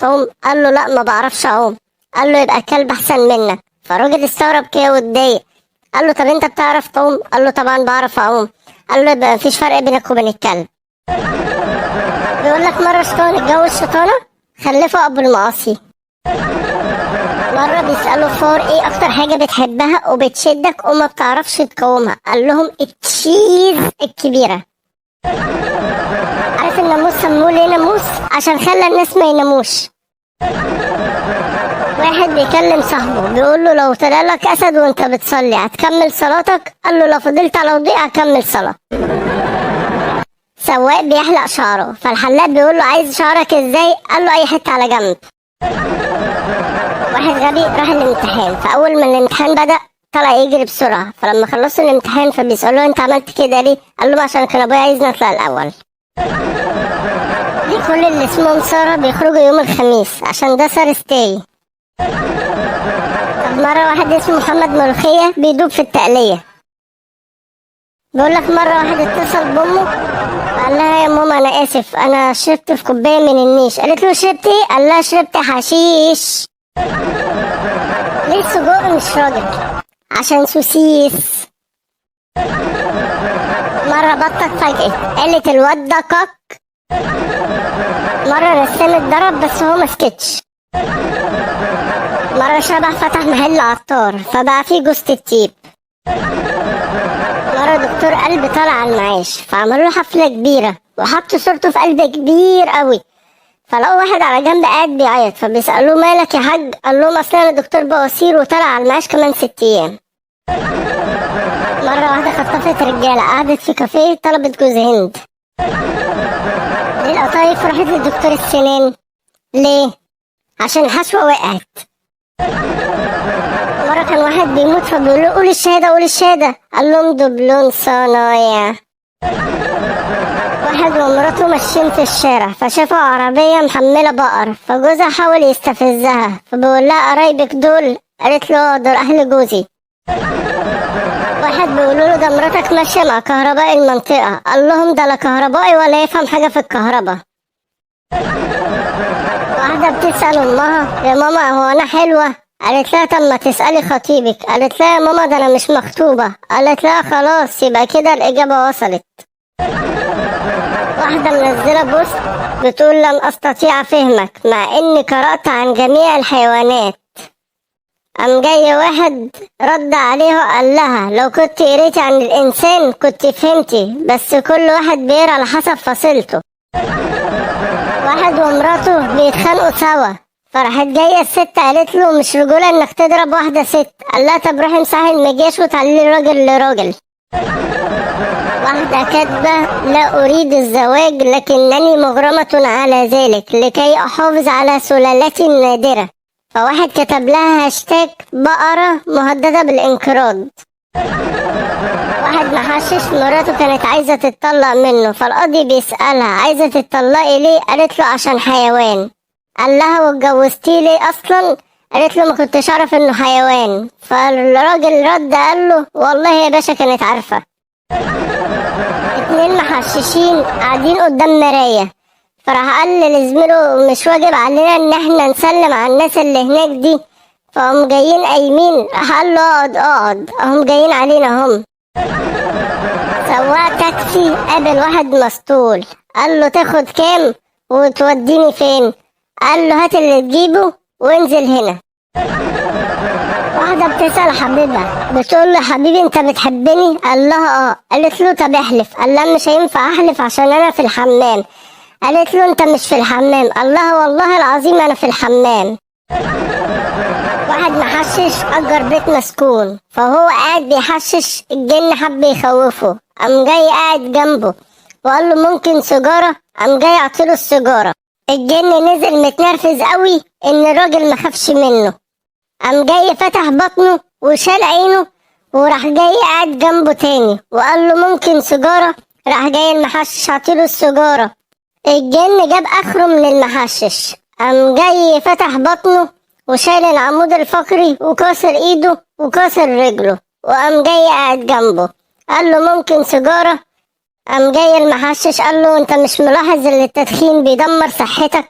تعوم؟ قال له لا ما بعرفش اعوم. قال له يبقى الكلب احسن منك. فالراجل استغرب كده واتضايق. قال له طب انت بتعرف تعوم؟ قال له طبعا بعرف اعوم. قال له يبقى مفيش فرق بينك وبين الكلب. بيقول لك مره شيطان اتجوز شيطانه خلفه ابو المعاصي. مرة بيسألوا فار ايه اكتر حاجة بتحبها وبتشدك وما بتعرفش تقاومها؟ قال لهم التشيز الكبيرة. عارف الناموس سموه ليه ناموس؟ عشان خلى الناس ما يناموش. واحد بيكلم صاحبه بيقول له لو طلع لك اسد وانت بتصلي هتكمل صلاتك؟ قال له لو فضلت على وضوء هكمل صلاة. سواق بيحلق شعره فالحلاق بيقول له عايز شعرك ازاي؟ قال له اي حتة على جنب. واحد غبي راح الامتحان، فاول ما الامتحان بدأ طلع يجري بسرعة، فلما خلصوا الامتحان فبيسألوه انت عملت كده ليه؟ قال له عشان كان ابويا عايزني اطلع الاول. كل اللي اسمهم سارة بيخرجوا يوم الخميس عشان ده سارستاي. طب مرة واحد اسمه محمد ملوخية بيدوب في التقلية. بيقول لك مرة واحد اتصل بأمه قال لها يا ماما انا اسف انا شربت في كوباية من النيش. قالت له شربت ايه؟ قال لها شربت حشيش. ليه السجق مش راجل؟ عشان سوسيس. مرة بطت فجأة قالت الواد ده كك. مرة رسام اتضرب بس هو مسكتش. مرة شبح فتح محل عطار فبقى فيه جوزة الطيب. مرة دكتور قلب طلع على المعاش فعملوا له حفلة كبيرة وحطوا صورته في قلب كبير قوي، فلقوا واحد على جنب قاعد بيعيط فبيسألوه مالك يا حاج؟ قال لهم اصل انا دكتور بواسير وطلع على المعاش كمان 6 ايام. مرة واحدة خطفت رجالة قعدت في كافيه طلبت جوز هند. ليه القطايف راحت لدكتور السنان؟ ليه؟ عشان الحشوة وقعت. مرة كان واحد بيموت فبيقولوا قول الشهادة قول الشهادة، قال لهم دبلون صنايع. واحد ومراته ماشيين في الشارع فشافوا عربية محملة بقر فجوزها حاول يستفزها فبيقول لها قرايبك دول؟ قالت له دول أهل جوزي. واحد بيقولوا له ده مراتك ماشية مع كهرباء المنطقة، قال لهم ده لا كهربائي ولا يفهم حاجة في الكهرباء. واحدة بتسأل أمها يا ماما هو أنا حلوة؟ قالت لها طب ما تسألي خطيبك. قالت لها يا ماما ده أنا مش مخطوبة. قالت لها خلاص يبقى كده الإجابة وصلت. واحدة منزلة بوست بتقول لن أستطيع فهمك مع إني قرأت عن جميع الحيوانات. قام جاي واحد رد عليه وقال لها لو كنت قريتي عن الإنسان كنت فهمتي، بس كل واحد بيقرا على حسب فصيلته. واحد ومراته بيتخانقوا سوا فراحت جاية الست قالت له مش رجولة انك تضرب واحدة ست. قال لها طب روحي امسحي المجياش وتعللي راجل لراجل. واحدة كاتبة لا أريد الزواج لكنني مغرمة على ذلك لكي أحافظ على سلالتي النادرة، فواحد كتب لها هاشتاج بقرة مهددة بالانقراض. واحد محشش مراته كانت عايزة تتطلق منه فالقاضي بيسألها عايزة تتطلقي ليه؟ قالت له عشان حيوان. قال لها واتجوزتيه ليه أصلا؟ قالت له ما كنتش أعرف إنه حيوان. فالراجل رد قال له والله يا باشا كانت عارفة. 2 محششين قاعدين قدام مراية فراح قال لزميله مش واجب علينا ان احنا نسلم على الناس اللي هناك دي؟ فهم جايين قايمين. راح قال له اقعد اقعد هم جايين علينا هم. سواق تاكسي قابل واحد مسطول قال له تاخد كام وتوديني فين؟ قال له هات اللي تجيبه وانزل هنا. واحدة بتسأل حبيبها بتقول له حبيبي انت بتحبني؟ قال لها اه. قالت له طب احلف. قال لها مش هينفع احلف عشان انا في الحمام. قالت له انت مش في الحمام. قال لها والله العظيم انا في الحمام. واحد محشش اجر بيت مسكون فهو قاعد بيحشش الجن حب يخوفه قام جاي قاعد جنبه وقال له ممكن سيجارة؟ قام جاي عطيله السيجارة. الجن نزل متنرفز قوي ان الراجل ما خافش منه قام جاي فتح بطنه وشال عينه وراح جاي قاعد جنبه تاني وقال له ممكن سيجارة؟ راح جاي المحشش عطيله السيجارة. الجن جاب اخره من المحشش قام جاي فتح بطنه وشال العمود الفقري وكسر ايده وكسر رجله وقام جاي قاعد جنبه قال له ممكن سيجارة؟ قام جاي المحشش قال له انت مش ملاحظ ان التدخين بيدمر صحتك؟